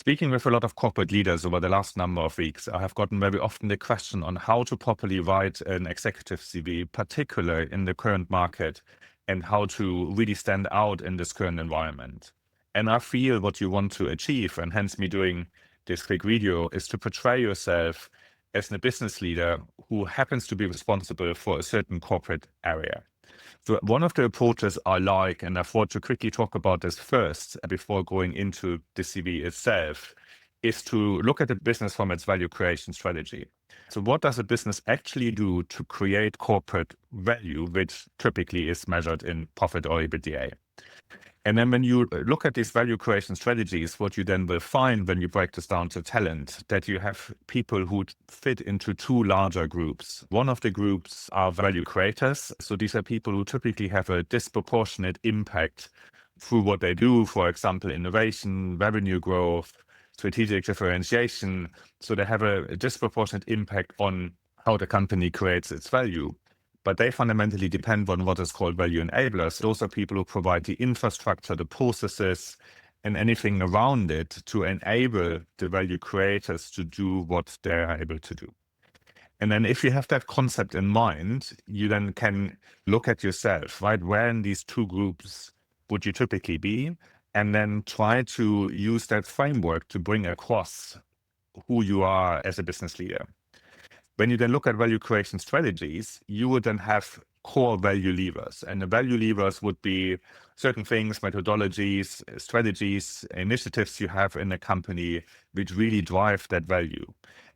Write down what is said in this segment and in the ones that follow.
Speaking with a lot of corporate leaders over the last number of weeks, I have gotten very often the question on how to properly write an executive CV, particularly in the current market, and how to really stand out in this current environment. And I feel what you want to achieve, and hence me doing this quick video, is to portray yourself as a business leader who happens to be responsible for a certain corporate area. So one of the approaches I like, and I thought to quickly talk about this first before going into the CV itself, is to look at the business from its value creation strategy. So what does a business actually do to create corporate value, which typically is measured in profit or EBITDA? And then when you look at these value creation strategies, what you then will find when you break this down to talent, that you have people who fit into two larger groups. One of the groups are value creators. So these are people who typically have a disproportionate impact through what they do, for example, innovation, revenue growth, strategic differentiation. So they have a disproportionate impact on how the company creates its value. But they fundamentally depend on what is called value enablers. Those are people who provide the infrastructure, the processes, and anything around it to enable the value creators to do what they are able to do. And then if you have that concept in mind, you then can look at yourself, right? Where in these two groups would you typically be? And then try to use that framework to bring across who you are as a business leader. When you then look at value creation strategies, you would then have core value levers. And the value levers would be certain things, methodologies, strategies, initiatives you have in a company which really drive that value.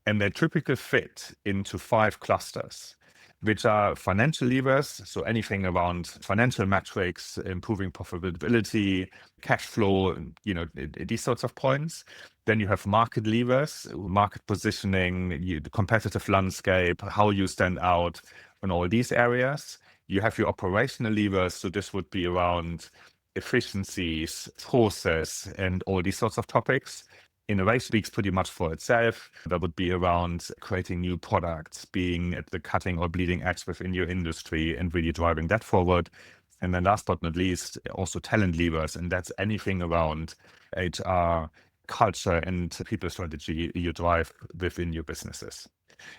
And they typically fit into 5 clusters, which are financial levers. So anything around financial metrics, improving profitability, cash flow, these sorts of points. Then you have market levers, market positioning, the competitive landscape, how you stand out in all these areas. You have your operational levers. So this would be around efficiencies, process, and all these sorts of topics. Innovation speaks pretty much for itself. That would be around creating new products, being at the cutting or bleeding edge within your industry and really driving that forward. And then last but not least, also talent levers. And that's anything around HR, culture, and people strategy you drive within your businesses.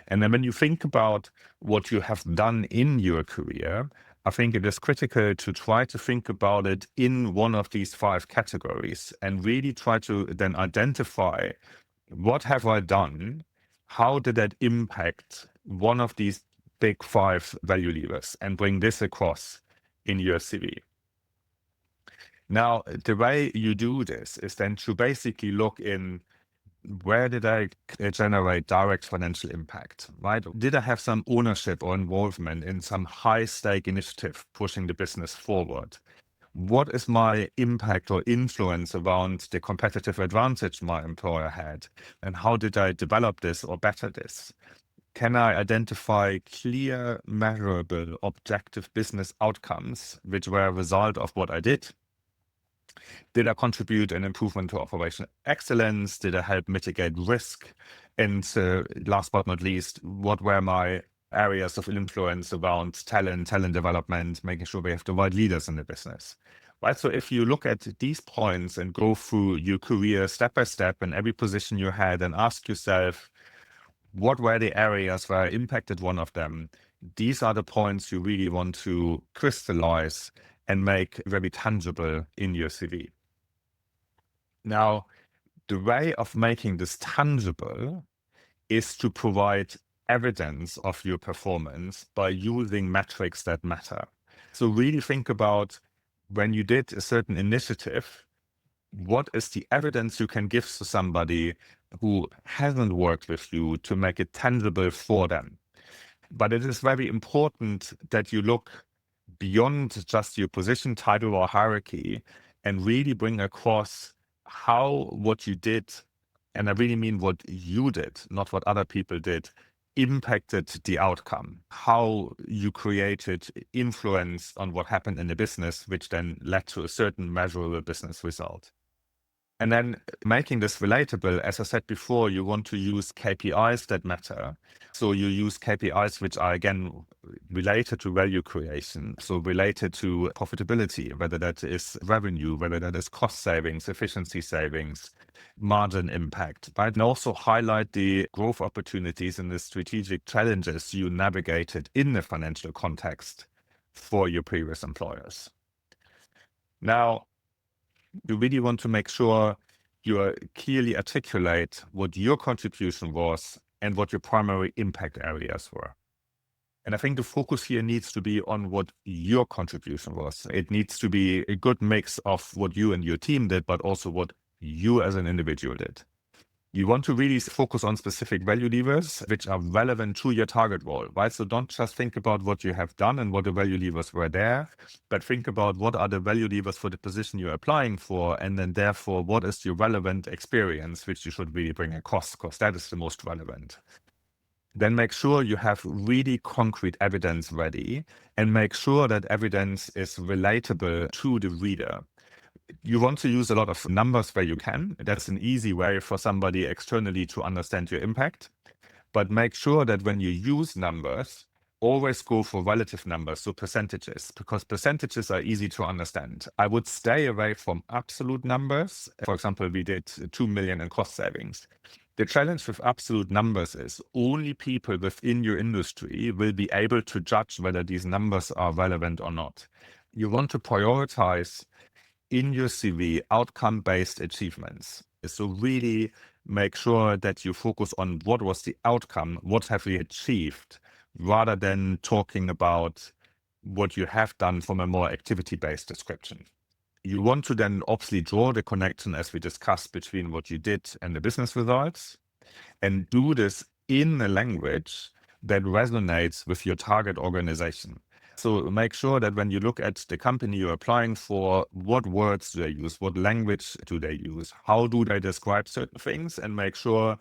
And then when you think about what you have done in your career, I think it is critical to try to think about it in one of these 5 categories and really try to then identify, what have I done? How did that impact one of these big 5 value levers, and bring this across in your CV. Now, the way you do this is then to basically look in, where did I generate direct financial impact, right? Did I have some ownership or involvement in some high-stake initiative pushing the business forward? What is my impact or influence around the competitive advantage my employer had? And how did I develop this or better this? Can I identify clear, measurable, objective business outcomes which were a result of what I did? Did I contribute an improvement to operational excellence? Did I help mitigate risk? And last but not least, what were my areas of influence around talent development, making sure we have the right leaders in the business? Right. So if you look at these points and go through your career step by step in every position you had and ask yourself, what were the areas where I impacted one of them? These are the points you really want to crystallize and make very tangible in your CV. Now, the way of making this tangible is to provide evidence of your performance by using metrics that matter. So really think about, when you did a certain initiative, what is the evidence you can give to somebody who hasn't worked with you to make it tangible for them? But it is very important that you look beyond just your position, title, or hierarchy and really bring across how what you did, and I really mean what you did, not what other people did, impacted the outcome, how you created influence on what happened in the business, which then led to a certain measurable business result. And then making this relatable, as I said before, you want to use KPIs that matter. So you use KPIs which are, again, related to value creation. So related to profitability, whether that is revenue, whether that is cost savings, efficiency savings, margin impact, right? And also highlight the growth opportunities and the strategic challenges you navigated in the financial context for your previous employers. Now, you really want to make sure you clearly articulate what your contribution was and what your primary impact areas were. And I think the focus here needs to be on what your contribution was. It needs to be a good mix of what you and your team did, but also what you as an individual did. You want to really focus on specific value levers which are relevant to your target role, right? So don't just think about what you have done and what the value levers were there, but think about what are the value levers for the position you're applying for, and then therefore what is your relevant experience which you should really bring across, because that is the most relevant. Then make sure you have really concrete evidence ready, and make sure that evidence is relatable to the reader. You want to use a lot of numbers where you can. That's an easy way for somebody externally to understand your impact. But make sure that when you use numbers, always go for relative numbers, so percentages, because percentages are easy to understand. I would stay away from absolute numbers. For example, we did 2 million in cost savings. The challenge with absolute numbers is only people within your industry will be able to judge whether these numbers are relevant or not. You want to prioritize in your CV outcome-based achievements. So really make sure that you focus on what was the outcome, what have we achieved, rather than talking about what you have done from a more activity-based description. You want to then obviously draw the connection, as we discussed, between what you did and the business results, and do this in a language that resonates with your target organization. So make sure that when you look at the company you're applying for, what words do they use? What language do they use? How do they describe certain things? And make sure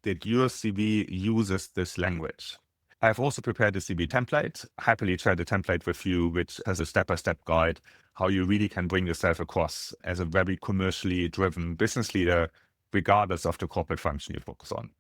that your CV uses this language. I've also prepared a CV template. Happily share the template with you, which has a step-by-step guide how you really can bring yourself across as a very commercially driven business leader, regardless of the corporate function you focus on.